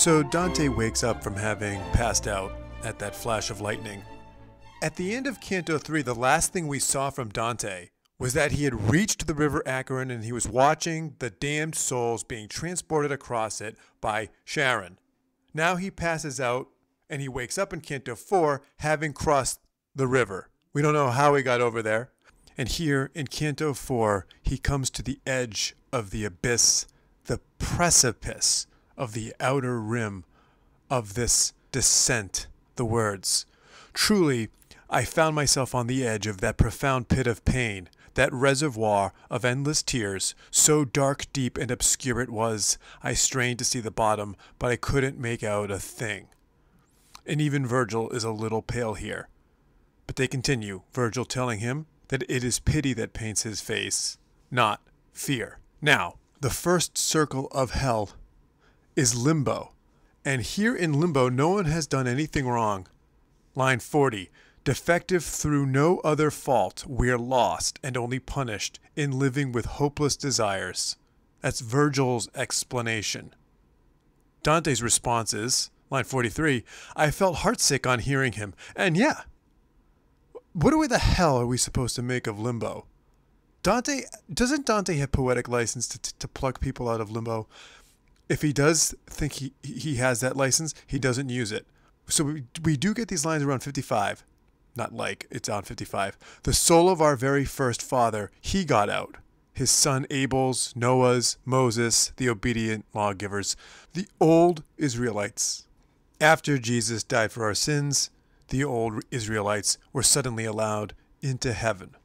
So Dante wakes up from having passed out at that flash of lightning. At the end of Canto 3, the last thing we saw from Dante was that he had reached the river Acheron and he was watching the damned souls being transported across it by Charon. Now he passes out and he wakes up in Canto 4 having crossed the river. We don't know how he got over there. And here in Canto 4, he comes to the edge of the abyss, the precipice of the outer rim of this descent. The words, "Truly, I found myself on the edge of that profound pit of pain, that reservoir of endless tears, so dark, deep, and obscure it was. I strained to see the bottom, but I couldn't make out a thing." And even Virgil is a little pale here. But they continue, Virgil telling him that it is pity that paints his face, not fear. Now, the first circle of hell is Limbo. And here in Limbo, no one has done anything wrong. Line 40, defective through no other fault, we're lost and only punished in living with hopeless desires. That's Virgil's explanation. Dante's response is, line 43, I felt heartsick on hearing him. And yeah, what the hell are we supposed to make of Limbo? Doesn't Dante have poetic license to pluck people out of limbo? If he does think he has that license, he doesn't use it. So we do get these lines around 55. Not like, it's on 55. The soul of our very first father, he got out. His son Abel's, Noah's, Moses, the obedient lawgivers, the old Israelites. After Jesus died for our sins, the old Israelites were suddenly allowed into heaven.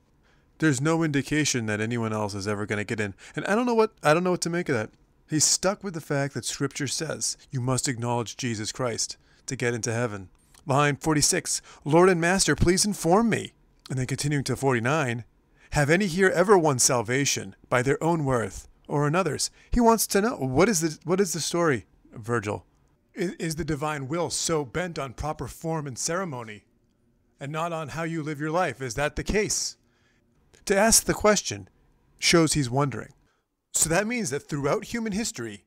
There's no indication that anyone else is ever going to get in. And I don't know what to make of that. He's stuck with the fact that Scripture says you must acknowledge Jesus Christ to get into heaven. Line 46, Lord and Master, please inform me. And then continuing to 49, have any here ever won salvation by their own worth or another's? He wants to know, what is the story, Virgil? Is the divine will so bent on proper form and ceremony and not on how you live your life? Is that the case? To ask the question shows he's wondering. So that means that throughout human history,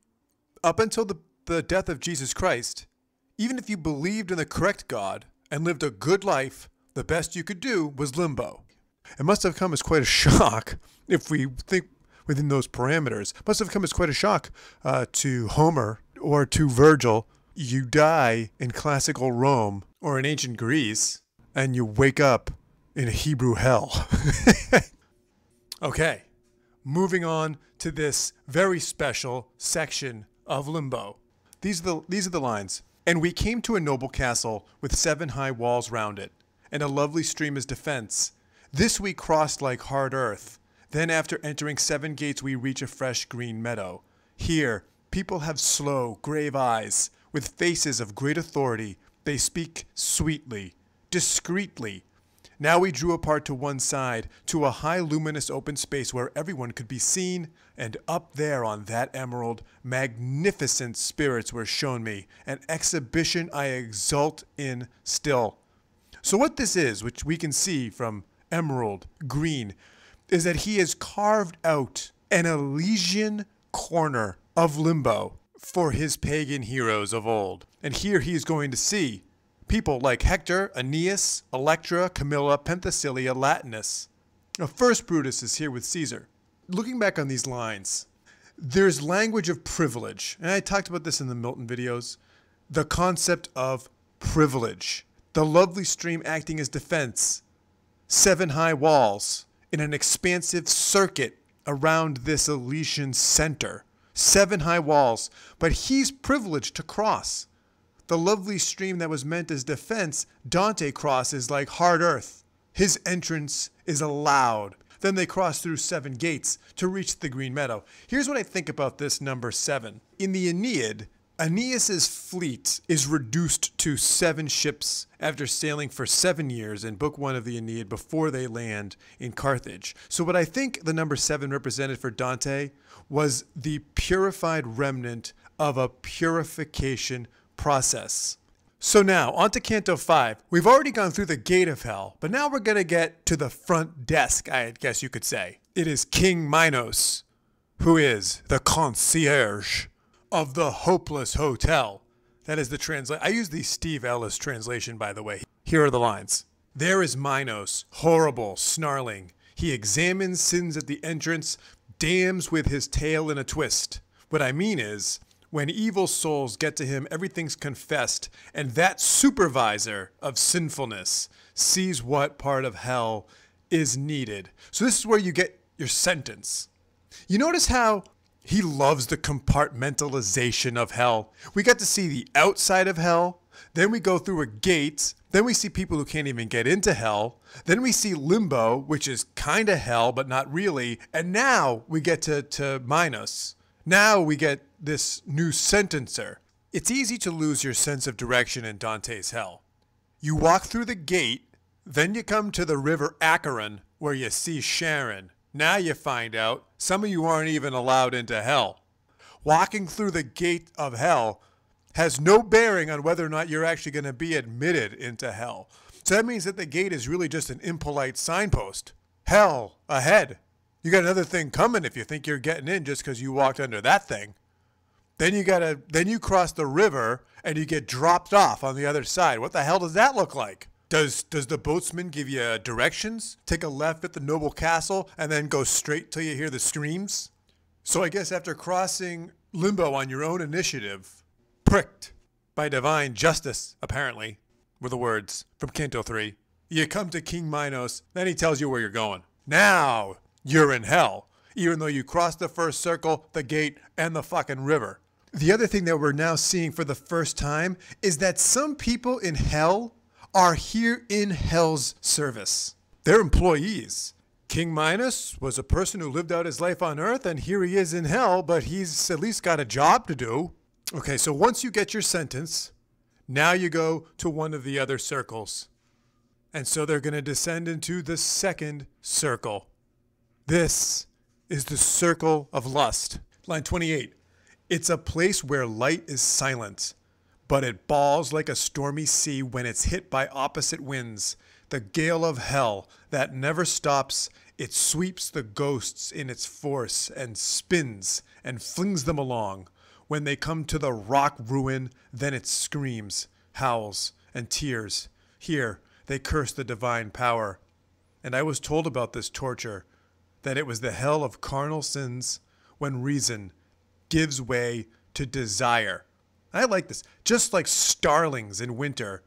up until the death of Jesus Christ, even if you believed in the correct God and lived a good life, the best you could do was limbo. It must have come as quite a shock, if we think within those parameters, must have come as quite a shock to Homer or to Virgil. You die in classical Rome or in ancient Greece, and you wake up in a Hebrew hell. Okay, moving on to this very special section of Limbo. These are the lines. And we came to a noble castle with 7 high walls round it, and a lovely stream as defense. This we crossed like hard earth. Then after entering 7 gates we reach a fresh green meadow. Here people have slow, grave eyes. With faces of great authority, they speak sweetly, discreetly. Now we drew apart to one side, to a high luminous open space where everyone could be seen, and up there on that emerald, magnificent spirits were shown me, an exhibition I exult in still. So what this is, which we can see from emerald, green, is that he has carved out an Elysian corner of Limbo for his pagan heroes of old. And here he is going to see people like Hector, Aeneas, Electra, Camilla, Penthesilea, Latinus. Now, first Brutus is here with Caesar. Looking back on these lines, there's language of privilege. And I talked about this in the Milton videos. The concept of privilege. The lovely stream acting as defense. 7 high walls in an expansive circuit around this Elysian center. 7 high walls, but he's privileged to cross. The lovely stream that was meant as defense, Dante crosses like hard earth. His entrance is allowed. Then they cross through 7 gates to reach the green meadow. Here's what I think about this number 7. In the Aeneid, Aeneas's fleet is reduced to 7 ships after sailing for 7 years in Book 1 of the Aeneid before they land in Carthage. So what I think the number 7 represented for Dante was the purified remnant of a purification process. So now, on to Canto 5. We've already gone through the gate of hell, but now we're going to get to the front desk, I guess you could say. It is King Minos, who is the concierge of the Hopeless Hotel. That is the translation. I use the Steve Ellis translation, by the way. Here are the lines. There is Minos, horrible, snarling. He examines sins at the entrance, damns with his tail in a twist. What I mean is, when evil souls get to him, everything's confessed, and that supervisor of sinfulness sees what part of hell is needed. So this is where you get your sentence. You notice how he loves the compartmentalization of hell. We got to see the outside of hell, then we go through a gate, then we see people who can't even get into hell, then we see Limbo, which is kind of hell, but not really, and now we get to Minos. Now we get this new sentencer. It's easy to lose your sense of direction in Dante's hell. You walk through the gate, then you come to the river Acheron, where you see Sharon. Now you find out some of you aren't even allowed into hell. Walking through the gate of hell has no bearing on whether or not you're actually going to be admitted into hell. So that means that the gate is really just an impolite signpost. Hell ahead. You got another thing coming if you think you're getting in just because you walked under that thing. Then you cross the river and you get dropped off on the other side. What the hell does that look like? Does the boatsman give you directions? Take a left at the noble castle and then go straight till you hear the screams? So I guess after crossing Limbo on your own initiative, pricked by divine justice, apparently, were the words from Canto 3, you come to King Minos, then he tells you where you're going. Now you're in hell, even though you crossed the first circle, the gate, and the fucking river. The other thing that we're now seeing for the first time is that some people in hell are here in hell's service. They're employees. King Minos was a person who lived out his life on earth, and here he is in hell, but he's at least got a job to do. Okay, so once you get your sentence, now you go to one of the other circles. And so they're going to descend into the second circle. This is the circle of lust. Line 28. It's a place where light is silent, but it bawls like a stormy sea when it's hit by opposite winds. The gale of hell that never stops, it sweeps the ghosts in its force and spins and flings them along. When they come to the rock ruin, then it screams, howls, and tears. Here they curse the divine power. And I was told about this torture, that it was the hell of carnal sins when reason gives way to desire. I like this. Just like starlings in winter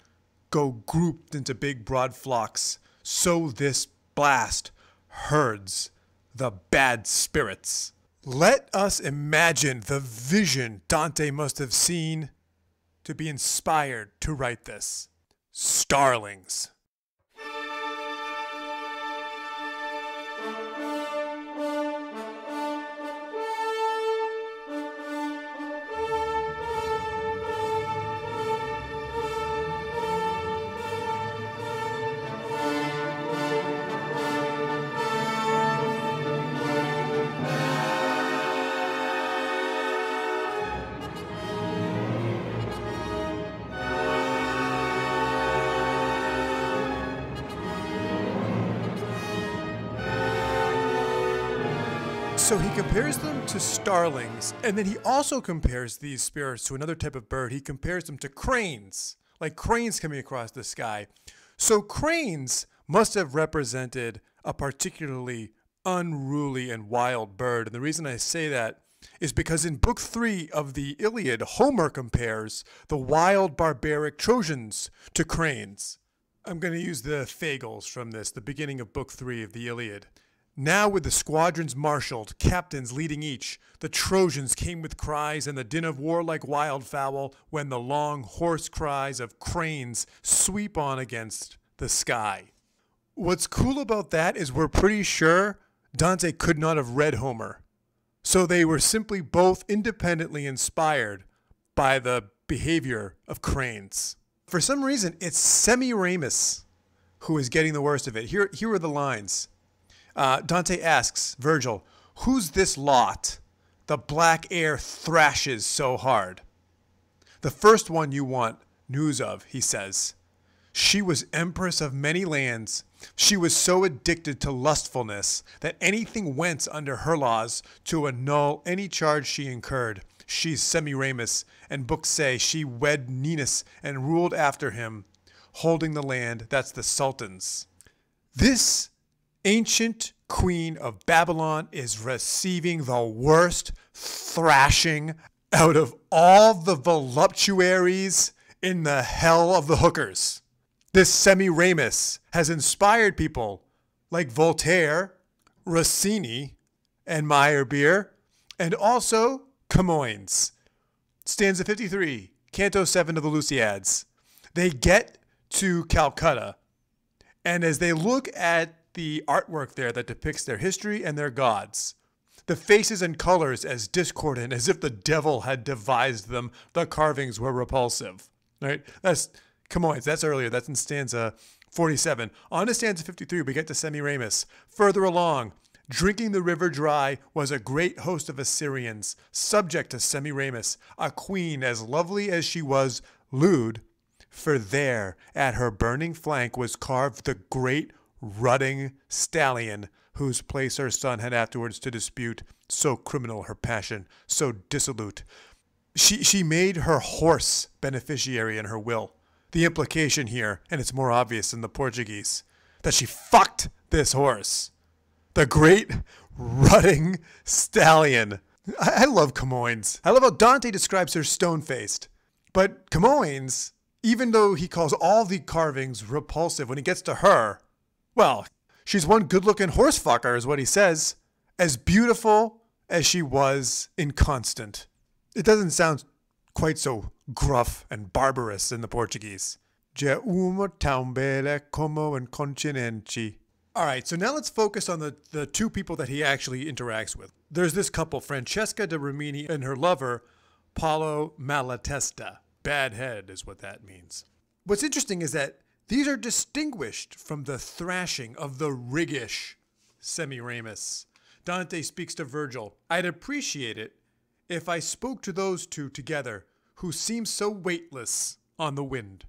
go grouped into big broad flocks, so this blast herds the bad spirits. Let us imagine the vision Dante must have seen to be inspired to write this. Starlings. So he compares them to starlings, and then he also compares these spirits to another type of bird. He compares them to cranes, like cranes coming across the sky. So cranes must have represented a particularly unruly and wild bird. And the reason I say that is because in Book 3 of the Iliad, Homer compares the wild barbaric Trojans to cranes. I'm going to use the Fagles from this, the beginning of Book 3 of the Iliad. Now with the squadrons marshaled, captains leading each, the Trojans came with cries and the din of war like wildfowl when the long hoarse cries of cranes sweep on against the sky. What's cool about that is we're pretty sure Dante could not have read Homer. So they were simply both independently inspired by the behavior of cranes. For some reason, it's Semiramis who is getting the worst of it. Here are the lines. Dante asks Virgil, "Who's this lot? The black air thrashes so hard." "The first one you want news of," he says. "She was empress of many lands. She was so addicted to lustfulness that anything went under her laws to annul any charge she incurred. she's Semiramis, and books say she wed Ninus and ruled after him, holding the land. That's the Sultans. This ancient queen of Babylon is receiving the worst thrashing out of all the voluptuaries in the hell of the hookers. This Semiramis has inspired people like Voltaire, Rossini, and Meyerbeer, and also Camoens. Stanza 53, Canto 7 of the Lusiads. They get to Calcutta, and as they look at the artwork there that depicts their history and their gods, the faces and colors as discordant as if the devil had devised them, the carvings were repulsive. Right? That's Camoens. That's earlier. That's in stanza 47. On to stanza 53, we get to Semiramis. Further along, drinking the river dry was a great host of Assyrians, subject to Semiramis, a queen as lovely as she was lewd, for there at her burning flank was carved the great rutting stallion, whose place her son had afterwards to dispute, so criminal her passion, so dissolute. She made her horse beneficiary in her will. The implication here, and it's more obvious in the Portuguese, that she fucked this horse. The great rutting stallion. I love Camoens. I love how Dante describes her stone-faced. But Camoens, even though he calls all the carvings repulsive, when he gets to her, well, she's one good-looking horse fucker is what he says. As beautiful as she was inconstant. It doesn't sound quite so gruff and barbarous in the Portuguese. All right, so now let's focus on the two people that he actually interacts with. There's this couple, Francesca de Rimini and her lover, Paolo Malatesta. Bad head is what that means. What's interesting is that these are distinguished from the thrashing of the riggish Semiramis. Dante speaks to Virgil. I'd appreciate it if I spoke to those two together, who seem so weightless on the wind.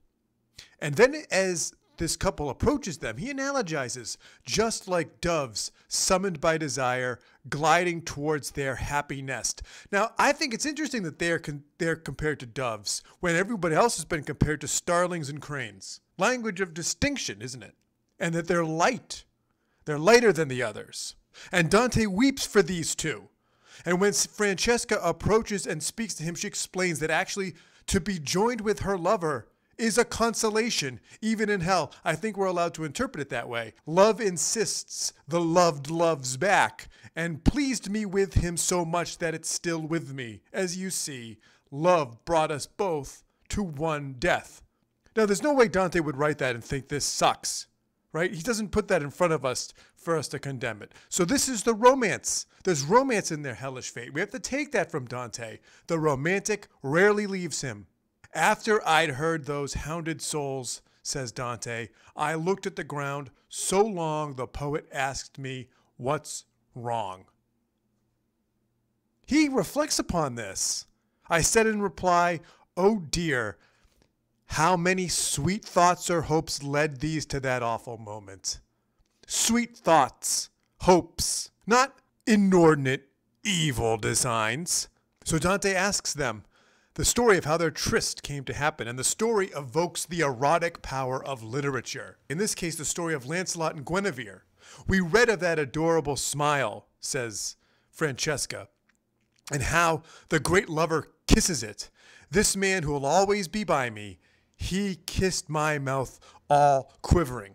And then as this couple approaches them, he analogizes, just like doves summoned by desire, gliding towards their happy nest. Now, I think it's interesting that they're compared to doves, when everybody else has been compared to starlings and cranes. Language of distinction, isn't it? And that they're light. They're lighter than the others. And Dante weeps for these two. And when Francesca approaches and speaks to him, she explains that actually to be joined with her lover is a consolation, even in hell. I think we're allowed to interpret it that way. Love insists, the loved loves back, and pleased me with him so much that it's still with me. As you see, love brought us both to one death. Now, there's no way Dante would write that and think this sucks, right? He doesn't put that in front of us for us to condemn it. So this is the romance. There's romance in their hellish fate. We have to take that from Dante. The romantic rarely leaves him. After I'd heard those hounded souls, says Dante, I looked at the ground so long the poet asked me, what's wrong? He reflects upon this. I said in reply, oh dear, how many sweet thoughts or hopes led these to that awful moment. Sweet thoughts, hopes, not inordinate evil designs. So Dante asks them the story of how their tryst came to happen, and the story evokes the erotic power of literature. In this case, the story of Lancelot and Guinevere. We read of that adorable smile, says Francesca, and how the great lover kisses it. This man who will always be by me, he kissed my mouth all quivering.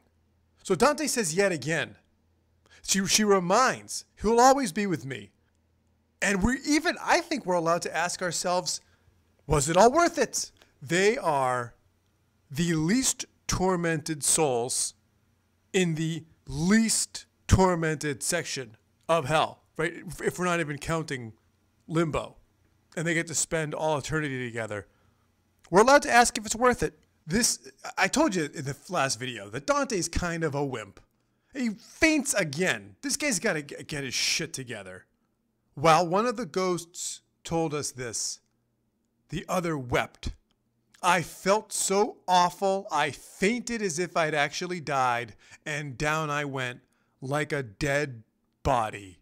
So Dante says yet again, she reminds, he'll always be with me. And I think we're allowed to ask ourselves, was it all worth it? They are the least tormented souls in the least tormented section of hell, right? If we're not even counting Limbo, and they get to spend all eternity together. We're allowed to ask if it's worth it. I told you in the last video that Dante's kind of a wimp. He faints again. This guy's got to get his shit together. While one of the ghosts told us this, the other wept. I felt so awful, I fainted as if I'd actually died, and down I went like a dead body.